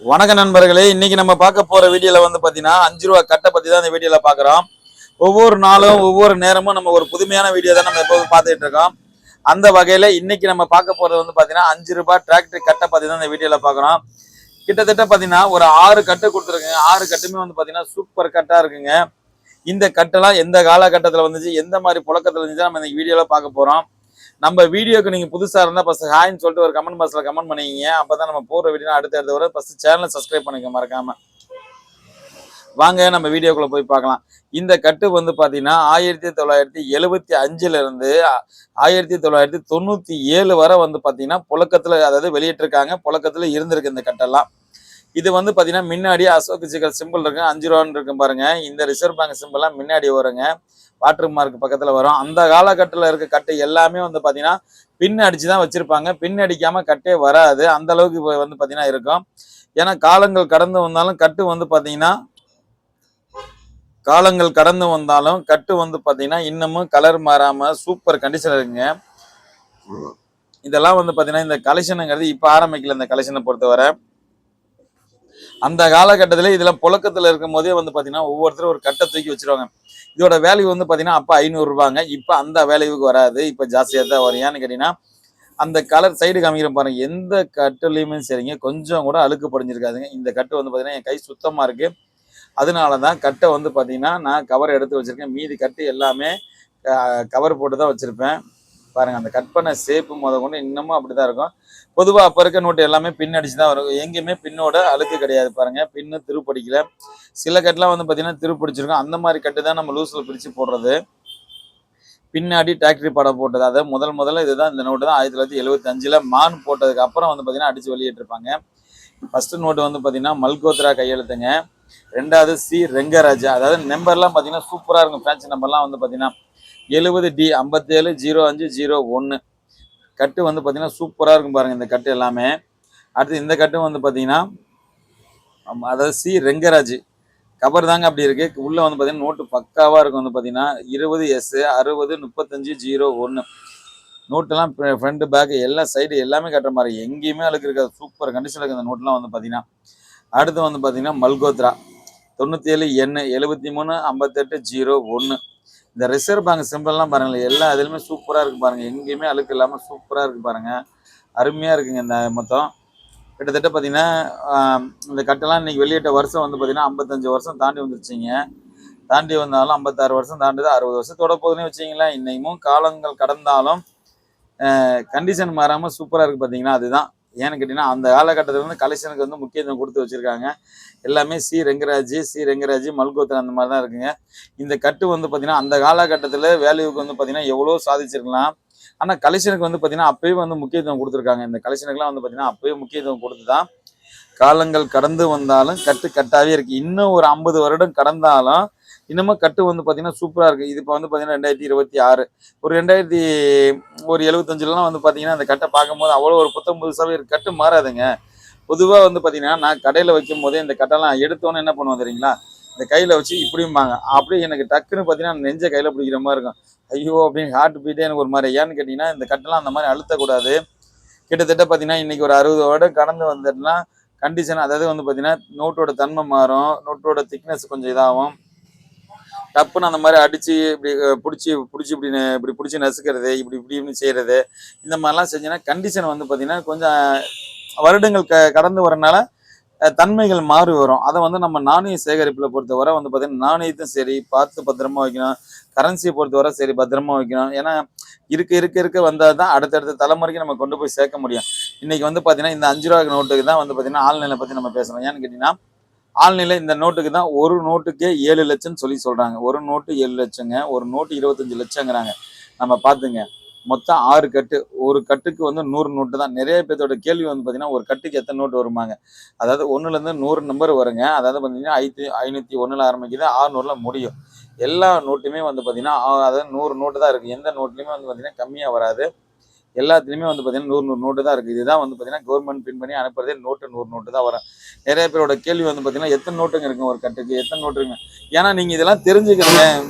வணக்க நண்பர்களே, இன்னைக்கு நம்ம பார்க்க போற வீடியோல பாத்தீங்கன்னா 5 ரூபா கட்டை பத்தி தான் இந்த வீடியோல பாக்குறோம். ஒவ்வொரு நாளும் ஒவ்வொரு நேரமும் நம்ம ஒரு புதுமையான வீடியோ தான் நம்ம எப்போதும் பார்த்துட்டு இருக்கோம். அந்த வகையில இன்னைக்கு நம்ம பார்க்க போறது பாத்தீங்கன்னா 5 ரூபாய் டிராக்டர் கட்டை பத்தி தான் இந்த வீடியோல பாக்குறோம். கிட்டத்தட்ட பாத்தீங்கன்னா ஒரு 6 கட்டு கொடுத்துருக்குங்க. 6 கட்டுமே பாத்தீங்கன்னா சூப்பர் கட்டா இருக்குங்க. இந்த கட்டெல்லாம் எந்த காலகட்டத்தில் வந்துச்சு, எந்த மாதிரி புழக்கத்தில் இருந்துச்சு நம்ம இந்த வீடியோல பார்க்க போறோம். நம்ம வீடியோக்கு நீங்க புதுசா இருந்தா ஃபர்ஸ்ட் ஹாய்ன்னு சொல்லிட்டு ஒரு கமெண்ட் பாக்ஸ்ல கமெண்ட் பண்ணிக்கிங்க. அப்பதான் நம்ம போற வீடியோ அடுத்த வர ஃபர்ஸ்ட் சேனலை சப்ஸ்கிரைப் பண்ணிக்க மறக்காம. வாங்க நம்ம வீடியோக்குள்ள போய் பார்க்கலாம். இந்த கட்டு பாத்தீங்கன்னா 1975ல இருந்து 1997 வரை பாத்தீங்கன்னா புழக்கத்துல, அதாவது வெளியிட்டிருக்காங்க, புழக்கத்துல இருந்திருக்கு இந்த கட்டெல்லாம். இது பாத்தீங்கன்னா முன்னாடி அசோக் சிக்கல் சிம்பிள் இருக்கு, 5 ரூபான்னு இருக்கும் பாருங்க. இந்த ரிசர்வ் பேங்க் சிம்பிள்லாம் முன்னாடி வருங்க, வாட்டர் மார்க் பக்கத்துல வரும். அந்த காலகட்டத்தில் இருக்க கட்டு எல்லாமே பாத்தீங்கன்னா பின் அடிச்சுதான் வச்சிருப்பாங்க. பின் அடிக்காம கட்டே வராது, அந்த அளவுக்கு பாத்தீங்கன்னா இருக்கும். ஏன்னா காலங்கள் கடந்து வந்தாலும் கட்டு பாத்தீங்கன்னா கட்டு பாத்தீங்கன்னா இன்னமும் கலர் மாறாம சூப்பர் கண்டிஷன் இருக்குங்க. இதெல்லாம் பாத்தீங்கன்னா இந்த கலெக்ஷனுங்கிறது இப்ப ஆரம்பிக்கல. இந்த கலெக்ஷனை பொறுத்தவரை அந்த காலகட்டத்தில் இதுல புழக்கத்துல இருக்கும் போதே பாத்தீங்கன்னா ஒவ்வொருத்தரும் ஒரு கட்டை தூக்கி வச்சிருவாங்க. இதோட வேல்யூ பாத்தீங்கன்னா அப்ப 500 ரூபாங்க. இப்ப அந்த வேல்யூவுக்கு வராது, இப்ப ஜாஸ்தியா தான் வரும். ஏன்னு கேட்டீங்கன்னா அந்த கலர் சைடு காமிக்கிற பாருங்க, எந்த கட்டுலையுமே சரிங்க கொஞ்சம் கூட அழுக்கு படிஞ்சிருக்காதுங்க. இந்த கட்டு பாத்தீங்கன்னா என் கை சுத்தமா இருக்கு. அதனாலதான் கட்டை பாத்தீங்கன்னா நான் கவர் எடுத்து வச்சிருக்கேன். மீதி கட்டு எல்லாமே கவர் போட்டு தான் வச்சிருப்பேன். பாருங்க, அந்த கட் பண்ண சேப்பு முத கொண்டு இன்னமும் அப்படிதான் இருக்கும். பொதுவா அப்ப இருக்க நோட்டு எல்லாமே பின் அடிச்சு தான் வரும். எங்கேயுமே பின்னோட அழுக்கு கிடையாது பாருங்க. பின்னு திருப்படிக்கல. சில கட்டுலாம் பாத்தீங்கன்னா திருப்பிடிச்சிருக்கும். அந்த மாதிரி கட்டு தான் நம்ம லூஸ்ல பிரிச்சு போடுறது. பின்னாடி டிராக்டரி படம் போட்டது, அதாவது முதல்ல இதுதான். இந்த நோட்டு தான் 1975ல மான் போட்டதுக்கு அப்புறம் பாத்தீங்கன்னா அடிச்சு வெளியிட்டிருப்பாங்க. ஃபர்ஸ்ட் நோட்டு பாத்தீங்கன்னா மல்கோத்ரா கையெழுத்துங்க. ரெண்டாவது சி ரெங்கராஜா. அதாவது நம்பர்லாம் பாத்தீங்கன்னா சூப்பரா இருக்கும். ஃபேன்சி நம்பர்லாம் பாத்தீங்கன்னா 70D 570501 கட்டு பாத்தீங்கன்னா சூப்பரா இருக்கும் பாருங்க இந்த கட்டு எல்லாமே. அடுத்து இந்த கட்டு பாத்தீங்கன்னா அதாவது சி ரெங்கராஜ் கவர் தாங்க அப்படி இருக்கு. உள்ள பாத்தீங்கன்னா நோட்டு பக்காவா இருக்கும். பாத்தீங்கன்னா 20S 603501 நோட்டுலாம் ஃப்ரண்ட் பேக் எல்லா சைடு எல்லாமே கட்டுற மாதிரி, எங்கேயுமே அழுக்கு இருக்காது. சூப்பர் கண்டிஷன்ல இருக்கு இந்த நோட்லாம் பாத்தீங்கன்னா. அடுத்து பாத்தீங்கன்னா மல்கோத்ரா 97N 735801 இந்த ரிசர்வ் பேங்க் சிம்பிள்லாம் பாருங்களேன், எல்லா இதுலையுமே சூப்பரா இருக்கு பாருங்க. எங்கேயுமே அழுக்கு இல்லாம சூப்பரா இருக்கு பாருங்க. அருமையா இருக்குங்க. இந்த மொத்தம் கிட்டத்தட்ட பாத்தீங்கன்னா இந்த கட்டெல்லாம் இன்னைக்கு வெளியிட்ட வருஷம் பாத்தீங்கன்னா 55 வருஷம் தாண்டி வந்துருச்சுங்க. தாண்டி வந்தாலும் 56 வருஷம் தாண்டுது, 60 வருஷத்தோட போதுன்னு வச்சுங்களேன். இன்னைக்கும் காலங்கள் கடந்தாலும் கண்டிஷன் மாறாம சூப்பரா இருக்கு பாத்தீங்கன்னா. அதுதான் ஏன்னு கேட்டீங்கன்னா அந்த காலகட்டத்துல கலெக்ஷனுக்கு முக்கியத்துவம் கொடுத்து வச்சிருக்காங்க. எல்லாமே சி ரெங்கராஜ் மல்கோத்ரா அந்த மாதிரி தான் இருக்குங்க. இந்த கட்டு பாத்தீங்கன்னா அந்த காலகட்டத்துல வேல்யூக்கு பாத்தீங்கன்னா எவ்வளவு சாதிச்சிருக்கலாம். ஆனா கலெக்ஷனுக்கு பாத்தீங்கன்னா அப்பயே முக்கியத்துவம் கொடுத்துருக்காங்க. இந்த கலெக்ஷனுக்குலாம் பாத்தீங்கன்னா அப்பயே முக்கியத்துவம் கொடுத்துதான் காலங்கள் கடந்து வந்தாலும் கட்டு கட்டாவே இருக்கு. இன்னும் ஒரு 50 வருடம் கடந்தாலும் இன்னமும் கட்டு பாத்தீங்கன்னா சூப்பரா இருக்கு. இது இப்போ பாத்தீங்கன்னா 2026 ஒரு 2075லாம் பாத்தீங்கன்னா அந்த கட்டை பார்க்கும்போது அவ்வளோ ஒரு புத்தம் புதுசாவே இருக்கு. கட்டு மாறாதுங்க. பொதுவா பாத்தீங்கன்னா நான் கடையில வைக்கும் போதே இந்த கட்டெல்லாம் எடுத்தோன்னு என்ன பண்ணுவோம் தெரியுங்களா, இந்த கையில வச்சு இப்படிம்பாங்க. அப்படியே எனக்கு டக்குன்னு பாத்தீங்கன்னா நெஞ்ச கையில பிடிக்கிற மாதிரி இருக்கும். ஐயோ அப்படின்னு ஹார்ட் பீட்டே எனக்கு ஒரு மாதிரி. ஏன்னு கேட்டீங்கன்னா இந்த கட்டெல்லாம் அந்த மாதிரி அழுத்தக்கூடாது. கிட்டத்தட்ட பாத்தீங்கன்னா இன்னைக்கு ஒரு 60 வருடம் கடந்து வந்துட்டுனா கண்டிஷன், அதாவது பாத்தீங்கன்னா நோட்டோட தன்மை மாறும், நோட்டோட திக்னஸ் கொஞ்சம் இதாகும். டப்புன்னு அந்த மாதிரி அடிச்சு இப்படி பிடிச்சி இப்படி பிடிச்சி நசுக்கிறது, இப்படி செய்யறது, இந்த மாதிரிலாம் செஞ்சீங்கன்னா கண்டிஷன் பாத்தீங்கன்னா கொஞ்சம் வருடங்கள் கடந்து வரனால தன்மைகள் மாறி வரும். அதை நம்ம நாணய சேகரிப்புல பொறுத்தவரை பாத்தீங்கன்னா நாணயத்தையும் சரி பார்த்து பத்திரமா வைக்கணும். கரன்சியை பொறுத்தவரை சரி பத்திரமா வைக்கணும். ஏன்னா இருக்க வந்தால் தான் அடுத்தடுத்த தலைமுறைக்கு நம்ம கொண்டு போய் சேர்க்க முடியும். இன்னைக்கு பாத்தீங்கன்னா இந்த 5 ரூபா நோட்டுக்கு தான் பாத்தீங்கன்னா ஆழ்நிலை பத்தி நம்ம பேசணும். ஏன்னு கேட்டீங்கன்னா ஆழ்நிலை இந்த நோட்டுக்கு தான் ஒரு நோட்டுக்கே 7 லட்சம் சொல்றாங்க. ஒரு நோட்டு 7 லட்சங்க, ஒரு நோட்டு 25 லட்சங்கிறாங்க. நம்ம பாத்துங்க, மொத்தம் 6 கட்டு. ஒரு கட்டுக்கு 100 நோட்டு தான். நிறைய பேர்த்தோட கேள்வி பாத்தீங்கன்னா ஒரு கட்டுக்கு எத்தனை நோட்டு வருமாங்க. அதாவது 1ல இருந்து 100 நம்பர் வருங்க. அதாவது பாத்தீங்கன்னா 501ல ஆரம்பிக்குது, 600ல முடியும். எல்லா நோட்டுமே பாத்தீங்கன்னா அதாவது 100 நோட்டு தான் இருக்கு. எந்த நோட்லயுமே பாத்தீங்கன்னா கம்மியா வராது. எல்லாத்துலயுமே பாத்தீங்கன்னா 100 நோட்டு தான் இருக்கு. இதுதான் பாத்தீங்கன்னா கவர்மெண்ட் பின் பண்ணி அனுப்புறதே. நோட்டு 100 நோட்டு தான் வரும். நிறைய பேரோட கேள்வி பாத்தீங்கன்னா எத்தனை நோட்டுங்க இருக்கு ஒரு கட்டுக்கு, எத்தனை நோட்டு இருக்குங்க. ஏன்னா நீங்க இதெல்லாம் தெரிஞ்சுக்கணுங்க.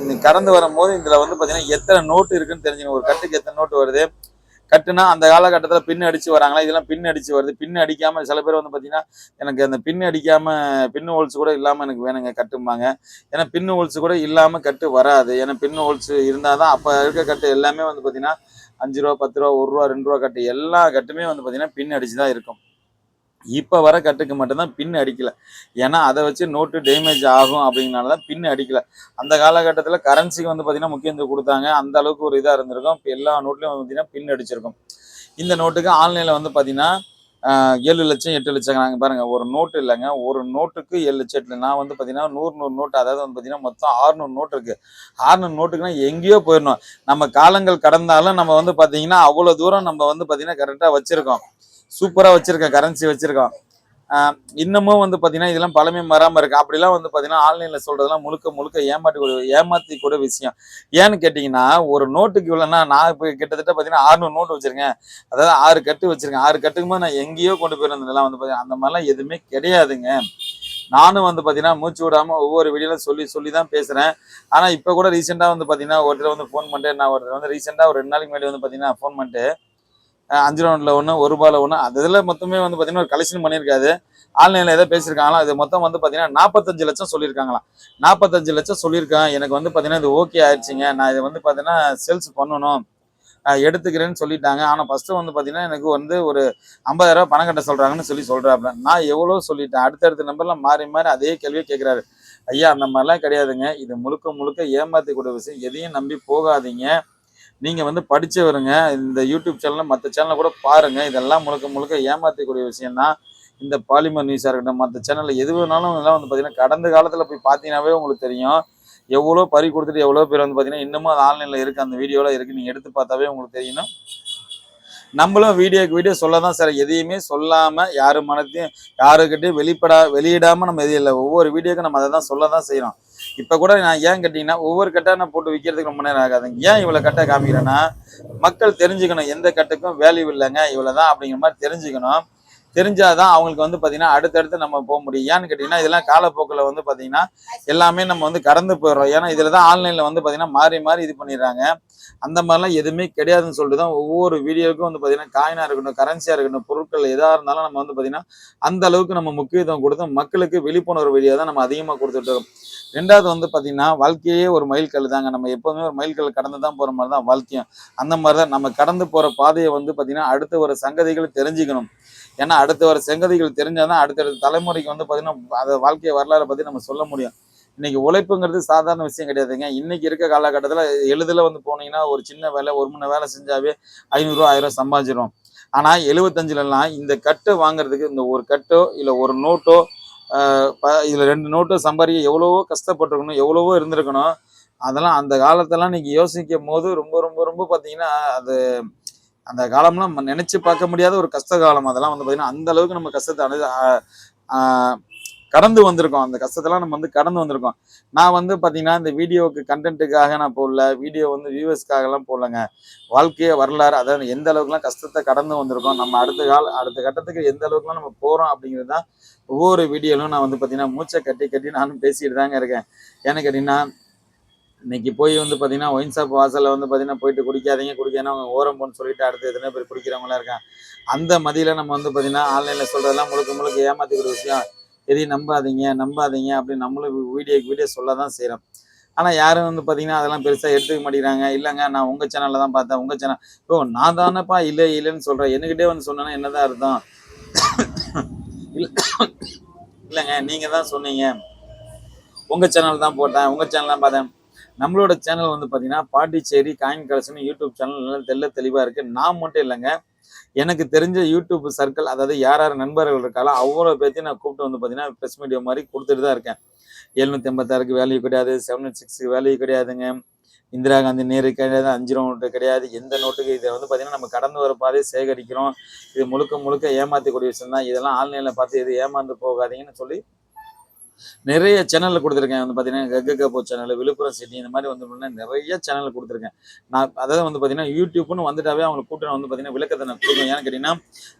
கடந்து வரும்போது இதுல பாத்தீங்கன்னா எத்தனை நோட்டு இருக்குன்னு தெரிஞ்சுக்கணும். ஒரு கட்டுக்கு எத்தனை நோட்டு வருது, கட்டுனா அந்த காலகட்டத்தில் பின் அடிச்சு வராங்களா, இதெல்லாம் பின் அடிச்சு வருது. பின் அடிக்காம சில பேர் வந்து பார்த்தீங்கன்னா, எனக்கு அந்த பின் அடிக்காம பின் ஹோல்ஸ் கூட இல்லாமல் எனக்கு வேணுங்க கட்டும்பாங்க. ஏன்னா பின் ஹோல்ஸ் கூட இல்லாமல் கட்டு வராது. ஏன்னா பின் ஹோல்ஸ் இருந்தால் தான் அப்போ இருக்க கட்டு எல்லாமே வந்து பார்த்தீங்கன்னா ரூ. 5 ரூ. 10 ரூ. 1 ரூ. 2 கட்டு எல்லா கட்டுமே வந்து பார்த்தீங்கன்னா பின் அடிச்சு தான் இருக்கும். இப்ப வர கட்டுக்கு மட்டும்தான் பின் அடிக்கல. ஏன்னா அதை வச்சு நோட்டு டேமேஜ் ஆகும் அப்படிங்கனால தான் பின் அடிக்கல. அந்த காலகட்டத்துல கரன்சிக்கு வந்து பார்த்தீங்கன்னா முக்கியத்துவம் குடுத்தாங்க. அந்த அளவுக்கு ஒரு இதா இருந்திருக்கும். இப்ப எல்லா நோட்லயும் வந்து பார்த்தீங்கன்னா பின் அடிச்சிருக்கும். இந்த நோட்டுக்கு ஆன்லைன்ல வந்து பார்த்தீங்கன்னா 7,00,000 8,00,000 பாருங்க. ஒரு நோட்டு இல்லங்க. ஒரு நோட்டுக்கு 7,00,000 நான் வந்து பார்த்தீங்கன்னா 100 நோட்டு அதாவது வந்து பார்த்தீங்கன்னா மொத்தம் 600 நோட்டு இருக்கு. 600 நோட்டுக்குன்னா எங்கேயோ போயிரணும். நம்ம காலங்கள் கடந்தாலும் நம்ம வந்து பார்த்தீங்கன்னா அவ்வளோ தூரம் நம்ம வந்து பார்த்தீங்கன்னா கரெக்டா வச்சிருக்கோம். சூப்பரா வச்சிருக்கேன். கரன்சி வச்சிருக்கோம். இன்னமும் வந்து பார்த்தீங்கன்னா, இதெல்லாம் பழமை மாறாம இருக்கு. அப்படிலாம் வந்து பார்த்தீங்கன்னா, ஆன்லைன்ல சொல்றதெல்லாம் முழுக்க முழுக்க ஏமாத்தி கூட விஷயம். ஏன்னு கேட்டீங்கன்னா, ஒரு நோட்டுக்கு இவ்வளோன்னா, நான் இப்ப கிட்டத்தட்ட பார்த்தீங்கன்னா 600 நோட்டு வச்சிருக்கேன். அதாவது 6 கட்டு வச்சிருக்கேன். 6 கட்டுக்கும்போது நான் எங்கேயோ கொண்டு போயிருந்ததெல்லாம் வந்து பார்த்தீங்கன்னா, அந்த மாரிலாம் எதுவுமே கிடையாதுங்க. நானும் வந்து பார்த்தீங்கன்னா, மூச்சு விடாம ஒவ்வொரு வீடியோல சொல்லி சொல்லி தான் பேசுறேன். ஆனா, இப்ப கூட ரீசென்ட்டா வந்து பார்த்தீங்கன்னா, ஒருத்தர் வந்து ஃபோன் பண்ணிட்டு நான் ஒருத்தர் வந்து ரீசென்ட்டா ஒரு 2 நாளைக்கு முன்னாடி வந்து பார்த்தீங்கன்னா, ஃபோன் பண்ணிட்டு 5 ரவுண்ட்ல 1 1 ரூபால 1 அந்த இதுல மொத்தமே வந்து பாத்தீங்கன்னா ஒரு கலெக்ஷன் பண்ணியிருக்காது. ஆன்லைன்ல ஏதோ பேசியிருக்காங்களாம். இது மொத்தம் வந்து பாத்தீங்கன்னா 45 லட்சம் சொல்லியிருக்காங்களாம். 45 லட்சம் சொல்லியிருக்கேன். எனக்கு வந்து பாத்தீங்கன்னா இது ஓகே ஆயிடுச்சுங்க. நான் இதை வந்து பாத்தீங்கன்னா சேல்ஸ் பண்ணணும். எடுத்துக்கிறேன்னு சொல்லிட்டாங்க. ஆனா ஃபர்ஸ்ட் வந்து பாத்தீங்கன்னா எனக்கு வந்து ஒரு 50,000 பணம் கட்ட சொல்றாங்கன்னு சொல்றாப்புல. நான் எவ்வளவு சொல்லிட்டேன். அடுத்தடுத்த நம்பர்லாம் மாறி மாறி அதே கேள்வியை கேட்கிறாரு. ஐயா அந்த மாதிரிலாம் கிடையாதுங்க. இது முழுக்க முழுக்க ஏமாத்தக்கூடிய விஷயம். எதையும் நம்பி போகாதீங்க. நீங்க வந்து படிச்சவருங்க. இந்த யூடியூப் சேனல் மத்த சேனல கூட பாருங்க. இதெல்லாம் முழுக்க முழுக்க ஏமாத்தக்கூடிய விஷயம் தான். இந்த பாலிமர் நியூஸா இருக்கட்டும், மத்த சேனல்ல எது வேணாலும் இதெல்லாம் வந்து பார்த்தீங்கன்னா, கடந்த காலத்துல போய் பார்த்தீங்கன்னாவே உங்களுக்கு தெரியும். எவ்வளோ பறி குடுத்துட்டு எவ்வளோ பேர் வந்து பார்த்தீங்கன்னா, இன்னமும் அது ஆன்லைன்ல இருக்கு. அந்த வீடியோலாம் இருக்கு. நீங்க எடுத்து பார்த்தாவே உங்களுக்கு தெரியும். நம்மளும் வீடியோக்கு வீடியோ சொல்ல தான் சார் எதையுமே சொல்லாம யாரு மனத்தையும் யாருக்கிட்டையும் வெளியிடாம நம்ம எதுவும் இல்லை. ஒவ்வொரு வீடியோக்கும் நம்ம அதை தான் சொல்ல தான் செய்யறோம். இப்ப கூட நான் ஏன் கேட்டீங்கன்னா ஒவ்வொரு கட்டா நான் போட்டு விற்கிறதுக்கு ரொம்ப நேரம் ஆகாதுங்க. ஏன் இவ்வளவு கட்டை காமிக்கிறேன்னா மக்கள் தெரிஞ்சுக்கணும் எந்த கட்டுக்கும் வேல்யூ இல்லைங்க இவ்வளவுதான் அப்படிங்கிற மாதிரி தெரிஞ்சுக்கணும். தெரிஞ்சாதான் அவங்களுக்கு வந்து பாத்தீங்கன்னா அடுத்தடுத்து நம்ம போக முடியும். ஏன்னு கேட்டீங்கன்னா இதெல்லாம் காலப்போக்கில் வந்து பாத்தீங்கன்னா எல்லாமே நம்ம வந்து கடந்து போயிடுறோம். ஏன்னா இதுலதான் ஆன்லைன்ல வந்து பாத்தீங்கன்னா மாறி மாறி இது பண்ணிடுறாங்க. அந்த மாதிரிலாம் எதுவுமே கிடையாதுன்னு சொல்லிட்டு தான் ஒவ்வொரு வீடியோவுக்கும் வந்து பாத்தீங்கன்னா காயினா இருக்கட்டும், கரன்சியா இருக்கட்டும், பொருட்கள் எதா இருந்தாலும் நம்ம வந்து பாத்தீங்கன்னா அந்த அளவுக்கு நம்ம முக்கியத்துவம் கொடுத்து மக்களுக்கு விழிப்புணர்வு வீடியோ தான் நம்ம அதிகமா கொடுத்துட்டு இருக்கோம். 2வது வந்து பாத்தீங்கன்னா வாழ்க்கையே ஒரு மைல்கல் தாங்க. நம்ம எப்பவுமே ஒரு மைல்கல் கடந்து தான் போற மாதிரி தான் வாழ்க்கையும். அந்த மாதிரி தான் நம்ம கடந்து போற பாதையை வந்து பாத்தீங்கன்னா அடுத்த ஒரு சங்கதிகள் தெரிஞ்சுக்கணும். ஏன்னா அடுத்த வர சங்கதிகள் தெரிஞ்சாதான் அடுத்தடுத்த தலைமுறைக்கு வந்து பாத்தீங்கன்னா அதை வாழ்க்கை வரலாறை பத்தி நம்ம சொல்ல முடியும். இன்னைக்கு உழைப்புங்கிறது சாதாரண விஷயம் கிடையாதுங்க. இன்னைக்கு இருக்க காலகட்டத்துல எளிதில வந்து போனீங்கன்னா ஒரு சின்ன வேலை 1 மணி வேலை செஞ்சாவே 500 1000 சம்பாதிச்சிரும். ஆனா 75லலாம் இந்த கட்டு வாங்குறதுக்கு இந்த ஒரு கட்டோ இல்ல ஒரு நோட்டோ இதுல 2 நோட்டோ சம்பாதிக்க எவ்வளவோ கஷ்டப்பட்டிருக்கணும், எவ்வளவோ இருந்திருக்கணும். அதெல்லாம் அந்த காலத்தெல்லாம் நீங்க யோசிக்கும் போது ரொம்ப ரொம்ப ரொம்ப பாத்தீங்கன்னா அது அந்த காலம்லாம் நினைச்சு பார்க்க முடியாத ஒரு கஷ்ட காலம். அதெல்லாம் வந்து பாத்தீங்கன்னா அந்த அளவுக்கு நம்ம கஷ்டத்தை கடந்து வந்திருக்கோம். அந்த கஷ்டத்தெல்லாம் நம்ம வந்து கடந்து வந்திருக்கோம். நான் வந்து பாத்தீங்கன்னா இந்த வீடியோவுக்கு கண்டென்ட்டுக்காக நான் போடல. வீடியோ வந்து வியூவர்ஸ்க்காகலாம் போடலங்க. வாழ்க்கைய வரலாறு அதாவது எந்த அளவுக்குலாம் கஷ்டத்தை கடந்து வந்திருக்கோம். நம்ம அடுத்த கட்டத்துக்கு எந்த அளவுக்குலாம் நம்ம போறோம் அப்படிங்கிறது தான் ஒவ்வொரு வீடியோலும் நான் வந்து பாத்தீங்கன்னா மூச்சை கட்டி கட்டி நானும் பேசிட்டு தாங்க இருக்கேன். ஏன்னு கேட்டீங்கன்னா இன்னைக்கு போய் வந்து பாத்தீங்கன்னா ஒயின் ஷாப் வாசல்ல வந்து பாத்தீங்கன்னா போயிட்டு குடிக்காதீங்க குடிக்காதீங்க அவங்க ஓரம் போன்னு சொல்லிட்டு அடுத்து எத்தனை பேர் குடிக்கிறவங்களா இருக்காங்க. அந்த மதியில நம்ம வந்து பாத்தீங்கன்னா ஆன்லைன்ல சொல்றதெல்லாம் முழுக்க முழுக்க ஏமாத்திக்கிற விஷயம். எதையும் நம்பாதீங்க நம்பாதீங்க அப்படின்னு நம்மளும் வீடியோக்கு வீடியோ சொல்ல தான் செய்யறோம். ஆனா யாரும் வந்து பாத்தீங்கன்னா அதெல்லாம் பெருசா எடுத்துக்க மாட்டேங்கிறாங்க. இல்லங்க நான் உங்க சேனல்ல தான் பார்த்தேன் உங்க சேனல் ஓ நான் தானப்பா இல்லை இல்லைன்னு சொல்றேன் என்கிட்டே வந்து சொன்னேன்னா என்னதான் அர்த்தம். இல்ல இல்லைங்க நீங்க தான் சொன்னீங்க உங்க சேனல் தான் போட்டேன் உங்க சேனல் தான் பார்த்தேன். நம்மளோட சேனல் வந்து பாத்தீங்கன்னா Pondicherry coin collection YouTube channel நல்லா தெளிவா இருக்கு. நான் மட்டும் இல்லைங்க எனக்கு தெரிஞ்ச யூடியூப் சர்க்கிள் அதாவது யார் யார் நண்பர்கள் இருக்காங்களோ அவ்வளோ பேர்த்தையும் நான் கூப்பிட்டு வந்து பார்த்தீங்கன்னா ப்ரெஸ் மீடியா மாதிரி கொடுத்துட்டு தான் இருக்கேன். 786க்கு வேல்யூ கிடையாது, 706க்கு வேல்யூ கிடையாதுங்க, இந்திரா காந்தி நேரு கிடையாது, 5 நோட்டு கிடையாது, எந்த நோட்டுக்கு இதை வந்து பார்த்தீங்கன்னா நம்ம கடந்து வர பாதையை சேகரிக்கிறோம். இது முழுக்க முழுக்க ஏமாற்றக்கூடிய விஷயம் தான். இதெல்லாம் ஆன்லைனில் பார்த்து எது ஏமாந்து போகாதீங்கன்னு சொல்லி நிறைய சேனல்ல குடுத்துருக்கேன். வந்து பார்த்தீங்கன்னா, கெக்ககபோ சேனல், விழுப்புரம் சிட்டி இந்த மாரி வந்து பார்த்தீங்கன்னா, நிறைய சேனல் குடுத்துருக்கேன். நான் அதாவது வந்து பார்த்தீங்கன்னா, யூடியூப்ன்னு வந்துட்டாவே அவங்கள கூட்டு நான் வந்து பார்த்தீங்கன்னா, விளக்கத்த நான் குடுப்பேன். ஏன்னு கேட்டீங்கன்னா,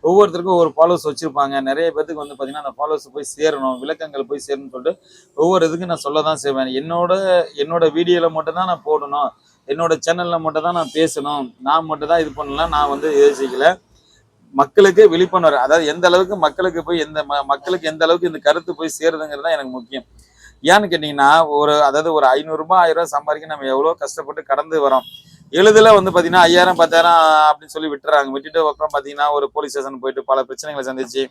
ஒவ்வொருத்தருக்கும் ஒவ்வொரு ஃபாலோவர்ஸ் வச்சிருப்பாங்க. நெறைய பேத்துக்கு வந்து பார்த்தீங்கன்னா, அந்த ஃபாலோவர்ஸ் போய் சேரணும், விளக்கங்கள் போய் சேரணும்னு சொல்லிட்டு, ஒவ்வொரு இதுக்கும் நான் சொல்ல தான் செய்வேன். என்னோட என்னோட வீடியோல மட்டும் தான் நான் போடணும். என்னோட சேனல்ல மட்டும் தான் நான் பேசணும். நான் மட்டும் தான் இது பண்ணலாம். நான் வந்து யோசிக்கல. மக்களுக்கு விழிப்புணர்வு அதாவது எந்த அளவுக்கு மக்களுக்கு போய் மக்களுக்கு எந்த அளவுக்கு இந்த கருத்து போய் சேருதுங்கிறது தான் எனக்கு முக்கியம். ஏன்னு கேட்டீங்கன்னா, அதாவது ஒரு ரூ. 500 ரூ. 1000 சம்பாதிக்க நம்ம எவ்வளோ கஷ்டப்பட்டு கடந்து வரோம். எளிதில வந்து பார்த்தீங்கன்னா, 5000 10,000 அப்படின்னு சொல்லி விட்டுறாங்க. விட்டுட்டு அப்புறம் பார்த்தீங்கன்னா, ஒரு போலீஸ் ஸ்டேஷன் போயிட்டு பல பிரச்சனைகள சந்திச்சு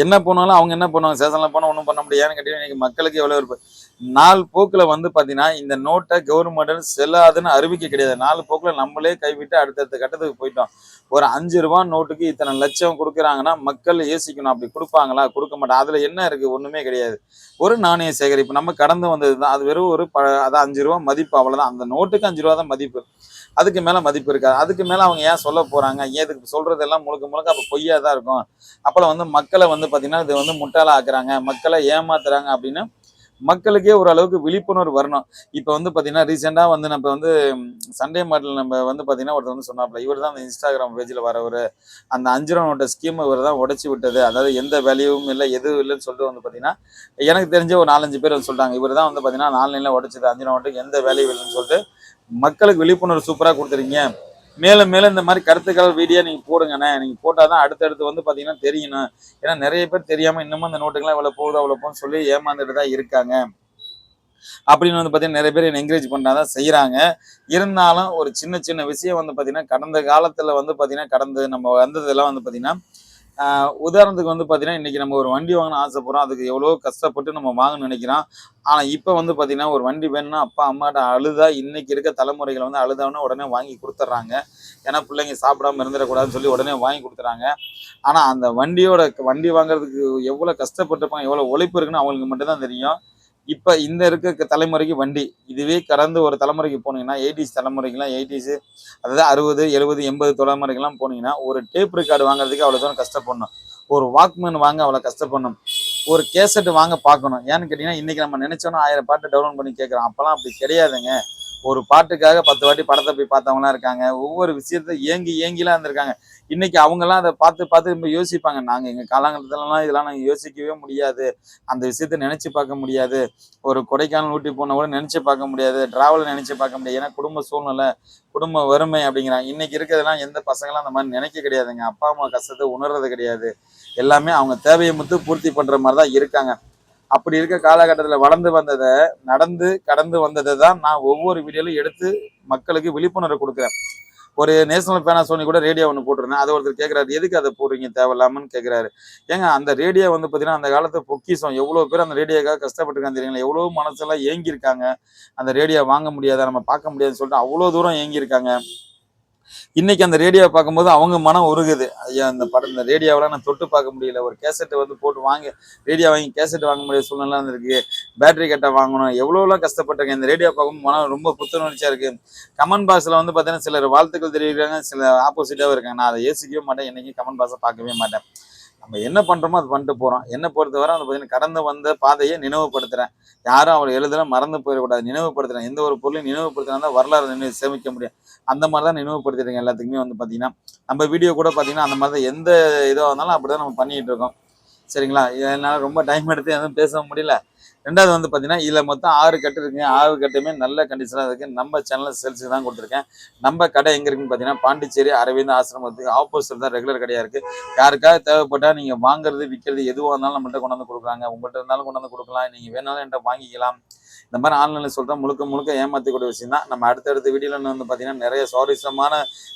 என்ன போனாலும் அவங்க என்ன பண்ணுவாங்க, ஸ்டேஷன்ல போனா ஒண்ணும் பண்ண முடியாது. ஏன்னு கேட்டீங்கன்னா, இன்னைக்கு மக்களுக்கு எவ்வளோ இருக்கு. நாள் போக்குல வந்து பார்த்தீங்கன்னா, இந்த நோட்ட கவர்மெண்ட் செல்லாதுன்னு அறிவிக்க கிடையாது. நாள் போக்குல நம்மளே கைவிட்டு அடுத்தடுத்த கட்டத்துக்கு போயிட்டோம். ஒரு ரூ. 5 நோட்டுக்கு இத்தனை லட்சம் குடுக்குறாங்கன்னா, மக்கள் யோசிக்கணும். அப்படி குடுப்பாங்களா? குடுக்க மாட்டாங்க. அதுல என்ன இருக்கு? ஒண்ணுமே கிடையாது. ஒரு நாணய சேகரிப்பு. நம்ம கடந்து வந்தது தான். அது வெறும் ஒரு அதான் ரூ. 5 மதிப்பு அவ்வளோதான். அந்த நோட்டுக்கு ரூ. 5 தான் மதிப்பு. அதுக்கு மேல மதிப்பு இருக்காது. அதுக்கு மேல அவங்க ஏன் சொல்ல போறாங்க? ஏன் இதுக்கு சொல்றதெல்லாம் முழுக்க முழுக்க அப்ப பொய்யா தான் இருக்கும். அப்பலாம் வந்து மக்கள வந்து பார்த்தீங்கன்னா, இது வந்து முட்டாளா ஆக்குறாங்க. மக்கள ஏமாத்துறாங்க அப்படின்னு மக்களுக்கே ஓரளவுக்கு விழிப்புணர்வு வரணும். இப்ப வந்து பார்த்தீங்கன்னா, ரீசென்ட்டா வந்து நம்ம வந்து சண்டே மார்ட்ல நம்ம வந்து பார்த்தீங்கன்னா, ஒருத்தர் வந்து சொன்னாப்ல. இவரு தான் அந்த Instagram பேஜ்ல வரவரு. அந்த ரூ. 5 நோட்ட ஸ்கீம் இவரு தான் உடைச்சு விட்டது. அதாவது எந்த வேல்யூவும் இல்ல, எதுவும் இல்லன்னு சொல்லிட்டு வந்து பார்த்தீங்கன்னா, எனக்கு தெரிஞ்ச ஒரு 4, 5 பேர் வந்து சொல்ட்டாங்க. இவரு தான் வந்து பார்த்தீங்கன்னா, ஆன்லைன்ல உடைச்சது. ரூ. 5 நோட்டுக்கு எந்த வேல்யூ இல்லன்னு சொல்லிட்டு, மக்களுக்கு விழிப்புணர்வு சூப்பரா குடுத்துருக்கீங்க. மேலும் மேலும் இந்த மாரி கருத்துக்கள், வீடியோ நீங்க போடுங்கண்ணே. நீங்க போட்டா தான் அடுத்தடுத்து வந்து பார்த்தீங்கன்னா தெரியணும். ஏன்னா நெறைய பேர் தெரியாம இன்னமும் இந்த நோட்டுக்கெல்லாம் இவ்வளோ போகுது, அவ்வளோ போகுதுன்னு சொல்லி ஏமாந்துட்டு தான் இருக்காங்க. அப்படின்னு வந்து பார்த்தீங்கன்னா, நெறைய பேர் என்ன என்கரேஜ் பண்ண தான் செய்றாங்க. இருந்தாலும் ஒரு சின்ன சின்ன விஷயம் வந்து பார்த்தீங்கன்னா, கடந்த காலத்துல வந்து பார்த்தீங்கன்னா, கடந்து நம்ம வந்ததெல்லாம் வந்து பார்த்தீங்கன்னா, ஆ உதாரணத்துக்கு வந்து பார்த்தீங்கன்னா, இன்னைக்கு நம்ம ஒரு வண்டி வாங்கணும்னு ஆசைப்படுறோம். அதுக்கு எவ்வளவோ கஷ்டப்பட்டு நம்ம வாங்கணும்னு நெனைக்கிறோம். ஆனா, இப்ப வந்து பார்த்தீங்கன்னா, ஒரு வண்டி வேணும்னா அப்பா, அம்மாட்ட அழுதா இன்னைக்கு இருக்க தலைமுறைகள் வந்து அழுதவுடனே உடனே வாங்கி குடுத்துர்றாங்க. ஏன்னா, பிள்ளைங்க சாப்பிடாம இருந்துறக்கூடாதுன்னு சொல்லி உடனே வாங்கி குடுத்துறாங்க. ஆனா, அந்த வண்டி வாங்குறதுக்கு எவ்வளோ கஷ்டப்பட்டுருப்பாங்க, எவ்வளோ உழைப்பு இருக்குன்னு அவங்களுக்கு மட்டும் தான் தெரியும். இப்ப இந்த இருக்க தலைமுறைக்கு வண்டி. இதுவே கடந்து ஒரு தலைமுறைக்கு போனீங்கன்னா, 80ஸ் தலைமுறைக்குலாம் 80ஸ் அதாவது 60, 70, 80 தலைமுறைக்கெல்லாம் போனீங்கன்னா, ஒரு டேப் ரெக்கார்டு வாங்குறதுக்கு அவ்வளோ தூரம் கஷ்டப்படணும். ஒரு வாக்மேன் வாங்க அவ்வளோ கஷ்டப்படணும். ஒரு கேசெட் வாங்க பார்க்கணும். ஏன்னு கேட்டீங்கன்னா, இன்னைக்கு நம்ம நெனைச்சோம்னா 1000 பாட்டு டவுன்லோட் பண்ணி கேட்குறோம். அப்பலாம் அப்படி கிடையாதுங்க. ஒரு பாட்டுக்காக 10 வாட்டி படத்த போய் பார்த்தவங்கலாம் இருக்காங்க. ஒவ்வொரு விஷயத்த ஏங்கி ஏங்கிலாம் இருந்திருக்காங்க. இன்னைக்கு அவங்கலாம் அத பார்த்து பார்த்து ரொம்ப யோசிப்பாங்க. நாங்க எங்க காலகட்டத்துலலாம் இதெல்லாம் நாங்க யோசிக்கவே முடியாது. அந்த விஷயத்த நெனைச்சு பார்க்க முடியாது. ஒரு கொடைக்கானல், ஊட்டி போனா கூட நெனைச்சு பார்க்க முடியாது. டிராவல் நெனைச்சு பார்க்க முடியாது. ஏன்னா குடும்ப சூழ்நிலை, குடும்ப வறுமை அப்படிங்கிறாங்க. இன்னைக்கு இருக்கிறதெல்லாம் எந்த பசங்கலாம் அந்த மாரி நெனைக்க கிடையாதுங்க. அப்பா, அம்மா கஷ்டத்த உணர்றது கிடையாது. எல்லாமே அவங்க தேவைய மட்டும் பூர்த்தி பண்ற மாரி தான் இருக்காங்க. அப்படி இருக்க காலகட்டத்துல வளர்ந்து வந்தத, நடந்து கடந்து வந்தத தான் நான் ஒவ்வொரு வீடியோலயும் எடுத்து மக்களுக்கு விழிப்புணர்வு குடுக்குறேன். ஒரு நேஷனல் பேனாசோனிக் கூட ரேடியோ ஒண்ணு போட்டிருந்தேன். அத ஒருத்தர் கேட்கிறாரு, "எதுக்கு அத போடுறீங்க தேவையில்லாமன்னு?" கேட்கிறாரு. ஏங்க அந்த ரேடியோ வந்து பார்த்தீங்கன்னா, அந்த காலத்து பொக்கிஷம். எவ்வளோ பேர் அந்த ரேடியோக்காக கஷ்டப்பட்டுருக்காங்க தெரியுங்களா? எவ்வளோ மனசெல்லாம் ஏங்கியிருக்காங்க. அந்த ரேடியோ வாங்க முடியாதா? நம்ம பார்க்க முடியாதுன்னு சொல்லிட்டு அவ்வளோ தூரம் ஏங்கியிருக்காங்க. இன்னைக்கு அந்த ரேடியோவ பார்க்கும்போது அவங்க மனம் உருகுது. ஐயா! இந்த ரேடியோவெல்லாம் நான் தொட்டு பார்க்க முடியல. ஒரு கேசெட் வந்து போட்டு ரேடியோ வாங்கி கேசெட் வாங்க முடியாத சூழ்நிலை இருந்திருக்கு. பேட்டரி கட்ட வாங்கணும். எவ்வளோலாம் கஷ்டப்பட்டுருக்கேன். இந்த ரேடியோ பார்க்கும்போது மனம் ரொம்ப புத்துணர்ச்சியா இருக்கு. கமெண்ட் பாக்ஸ்ல வந்து பார்த்தீங்கன்னா, சிலர் வாழ்த்துக்கள் தெரிவிக்கிறாங்க. சில ஆப்போசிட்டாவும் இருக்காங்க. நான் அத யோசிக்கவே மாட்டேன். என்னைக்கும் கமெண்ட் பாக்ஸ பார்க்கவே மாட்டேன். நம்ம என்ன பண்றோமோ அது பண்ணிட்டு போறோம். என்ன பொறுத்தவரை வந்து பார்த்தீங்கன்னா, கடந்து வந்த பாதைய நினைவுபடுத்துறேன். யாரும் அவள எளிதில மறந்து போயிறக்கூடாது. நினைவுபடுத்துறேன். எந்த ஒரு பொருளையும் நினைவுபடுத்தினா தான் வரலாறு சேமிக்க முடியும். அந்த மாரி தான் நினைவுபடுத்திருக்கேன் எல்லாத்துக்குமே வந்து பார்த்தீங்கன்னா, நம்ம வீடியோ கூட பார்த்தீங்கன்னா, அந்த மாரி தான் எந்த இதுவா இருந்தாலும் அப்படிதான் நம்ம பண்ணிட்டு இருக்கோம். சரிங்களா? என்னால ரொம்ப டைம் எடுத்து எதுவும் பேச முடியல. 2வது வந்து பார்த்தீங்கன்னா, இதுல மொத்தம் 6 கட்டு இருக்குங்க. 6 கட்டுமே நல்ல கண்டிஷனா இருக்கு. நம்ம சேனல்ல சேல்ஸ்க்கு தான் குடுத்துருக்கேன். நம்ம கடை எங்க இருக்குன்னு பார்த்தீங்கன்னா, பாண்டிச்சேரி அரவிந்த் ஆசிரமத்துக்கு ஆப்போசிட் தான் ரெகுலர் கடையா இருக்கு. யாருக்காவது தேவைப்பட்டா நீங்க வாங்குறது, விக்கிறது எதுவா இருந்தாலும் நம்மள்ட்ட கொண்டு வந்து குடுக்குறாங்க. உங்கள்ட்ட இருந்தாலும் கொண்டு வந்து குடுக்கலாம். நீங்க வேணாலும் என்ட்ட வாங்கிக்கலாம். இந்த மாரி ஆன்லைன்ல சொல்றேன் முழுக்க முழுக்க ஏமாத்தக்கூடிய விஷயம் தான். நம்ம அடுத்தடுத்த வீடியோல வந்து பார்த்தீங்கன்னா, நெறைய சுவாரஸ்யமான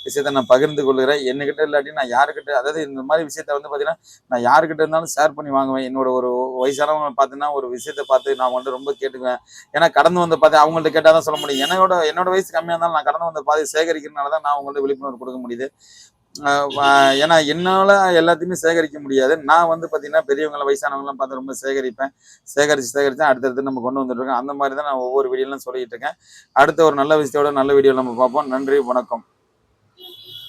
விஷயத்த நான் பகிர்ந்து கொள்கிறேன். என்கிட்ட இல்லாட்டி நான் யாருக்கிட்ட அதாவது இந்த மாரி விஷயத்த வந்து பார்த்தீங்கன்னா, நான் யாருக்கிட்ட இருந்தாலும் ஷேர் பண்ணி வாங்குவேன். என்னோட ஒரு வயசானவங்கள பார்த்தீங்கன்னா, ஒரு விஷயத்த பார்த்து நான் வந்து ரொம்ப கேட்டுக்குவேன். ஏன்னா கடந்து வந்த பாதை அவங்கள்ட்ட கேட்டா தான் சொல்ல முடியும். என்னோட வயசு கம்மியா இருந்தாலும் நான் கடந்து வந்த பாதைய சேகரிக்கிறனால தான் நான் உங்கள்ட்ட விழிப்புணர்வு குடுக்க முடியுது. அ வ ஏன்னா என்னால எல்லாத்தையுமே சேகரிக்க முடியாது. நான் வந்து பார்த்தீங்கன்னா, பெரியவங்கள வயசானவங்கலாம் பார்த்து ரொம்ப சேகரிப்பேன். சேகரிச்சு அடுத்தடுத்து நம்ம கொண்டு வந்துட்டுருக்கோம். அந்த மாரி தான் நான் ஒவ்வொரு வீடியோலும் சொல்லிட்டு இருக்கேன். அடுத்த ஒரு நல்ல விஷயத்தோட நல்ல வீடியோல நம்ம பார்ப்போம். நன்றி, வணக்கம்.